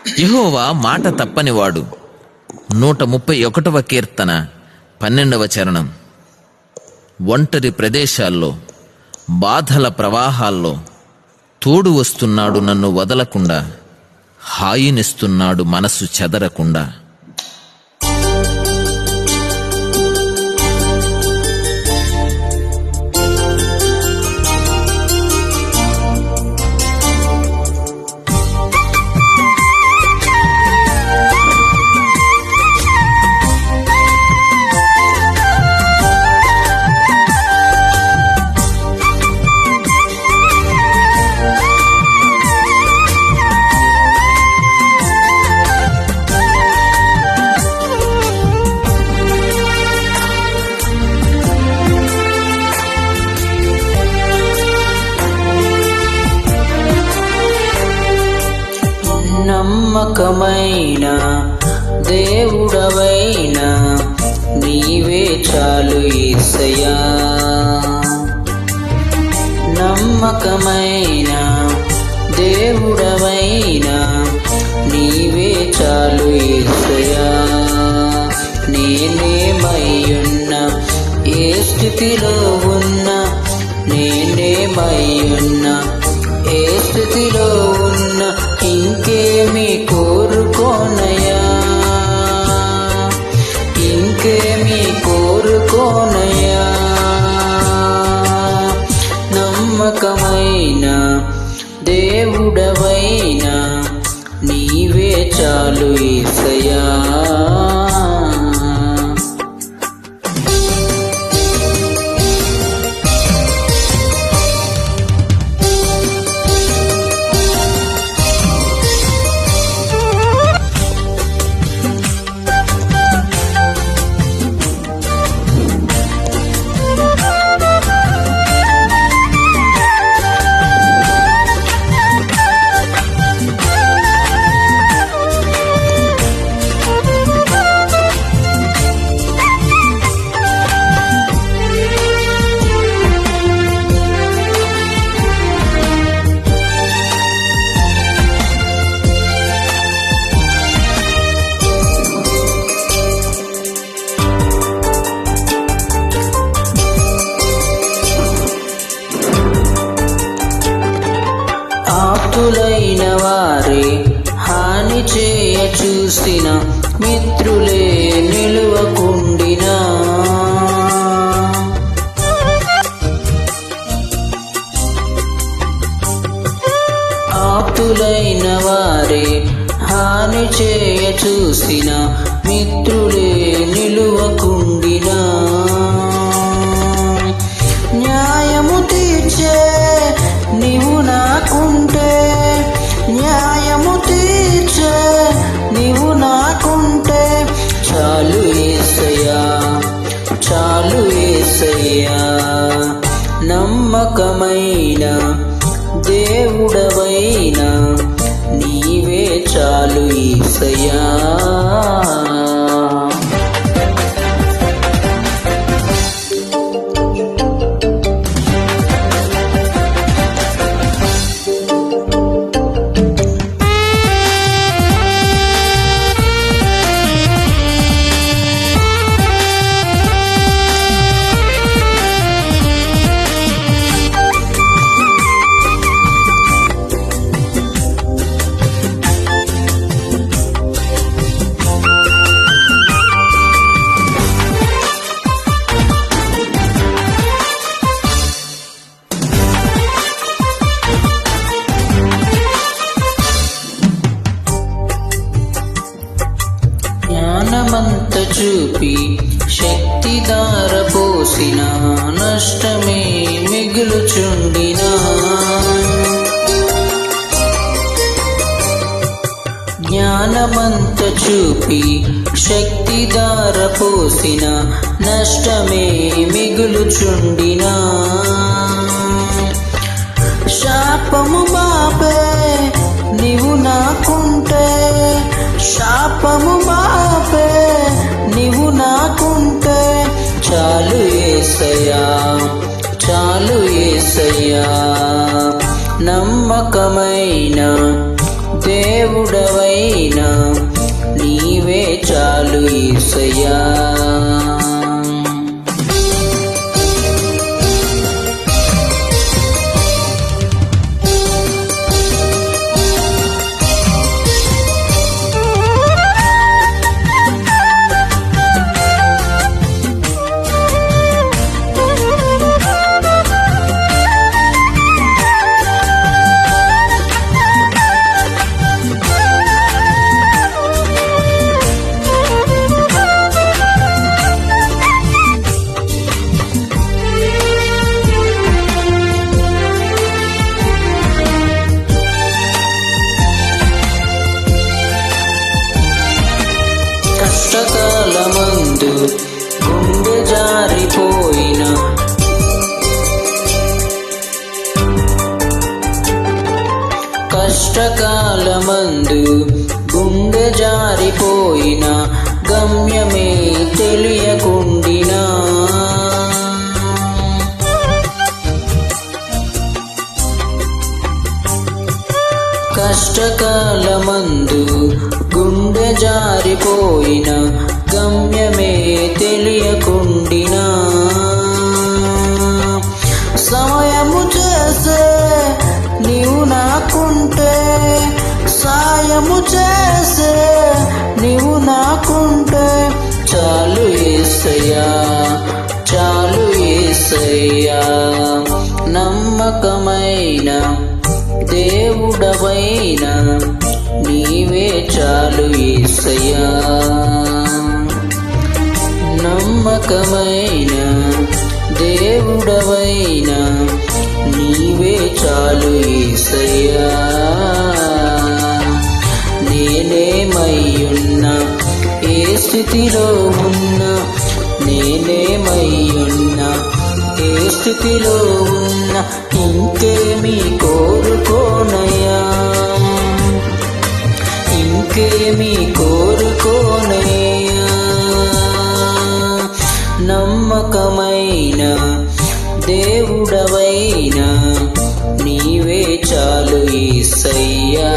యెహోవా మాట తప్పనివాడు. 131వ కీర్తన 12వ చరణం. ఒంటరి ప్రదేశాల్లో, బాధల ప్రవాహాల్లో తోడు వస్తున్నాడు నన్ను వదలకుండా, హాయినిస్తున్నాడు మనసు చెదరకుండా. నమ్మకమైన దేవుడవైనా నీవే చాలు యేసయ్యా. నమ్మకమైన దేవుడవైనా నీవే చాలు యేసయ్యా. నేనేమయ్యున్నా, ఏ స్థితిలో ఉన్నా, నేనేమయ్యున్నా, ఏ స్థితిలో ఉన్నా, ఇంకేమి కోరుకోనయ్యా, ఇంకేమి కోరుకోనయ్యా. నమ్మకమైన దేవుడవైనా నీవే చాలు యేసయ్యా. ఆప్తులైన వారే హాని చేయ చూసిన, మిత్రులే నిలువకుండినా, ఆప్తులైన వారే హాని చేయ చూసిన, మిత్రులే నిలువకుండినా, న్యాయము తీర్చే నీవు నాకుంటే, న్యాయము తీర్చే నీవు నాకుంటే, చాలు యేసయ్యా, చాలు యేసయ్యా. నమ్మకమైన దేవుడవైనా నీవే చాలు యేసయ్యా. జ్ఞానమంత చూపి శక్తి ధార పోసిన, నష్టమే మిగులుచుండినా, జ్ఞానమంత చూపి శక్తి ధార పోసిన, నష్టమే మిగులుచుండినా, శాపము బాపే నీవు నాకుంటే, శాపము బాపే నీవు నాకుంటే, చాలు యేసయ్యా, చాలు యేసయ్యా. నమ్మకమైన దేవుడవైనా యేసయ్యా. కష్టకాలమందు గుండె జారిపోయిన కష్టకాలమందు గుండె జారిపోయిన గమ్యమే తెలియకుండినా కష్టకాలమందు గుండె జారిపోయిన గమ్యమే తెలియకుండినా సమయము చేసే నీవు నాకుంటే సాయము చేసే నీవు నాకుంటే చాలు యేసయ్యా చాలు యేసయ్యా. నమ్మకమైన దేవుడవైన నీవే చాలు యేసయ్యా. నమ్మకమైన దేవుడవైన నీవే చాలు యేసయ్యా. నేనేమయ్యున్నా ఏ స్థితిలో ఉన్నా నేనేమయ్యున్నా ఏ స్థితిలో ఉన్నా ఇంకేమీ కోరుకోనయ్యా ఇంకేమీ కోరుకోనయ్యా. నమ్మకమైన దేవుడవైన నీవే చాలు యేసయ్యా.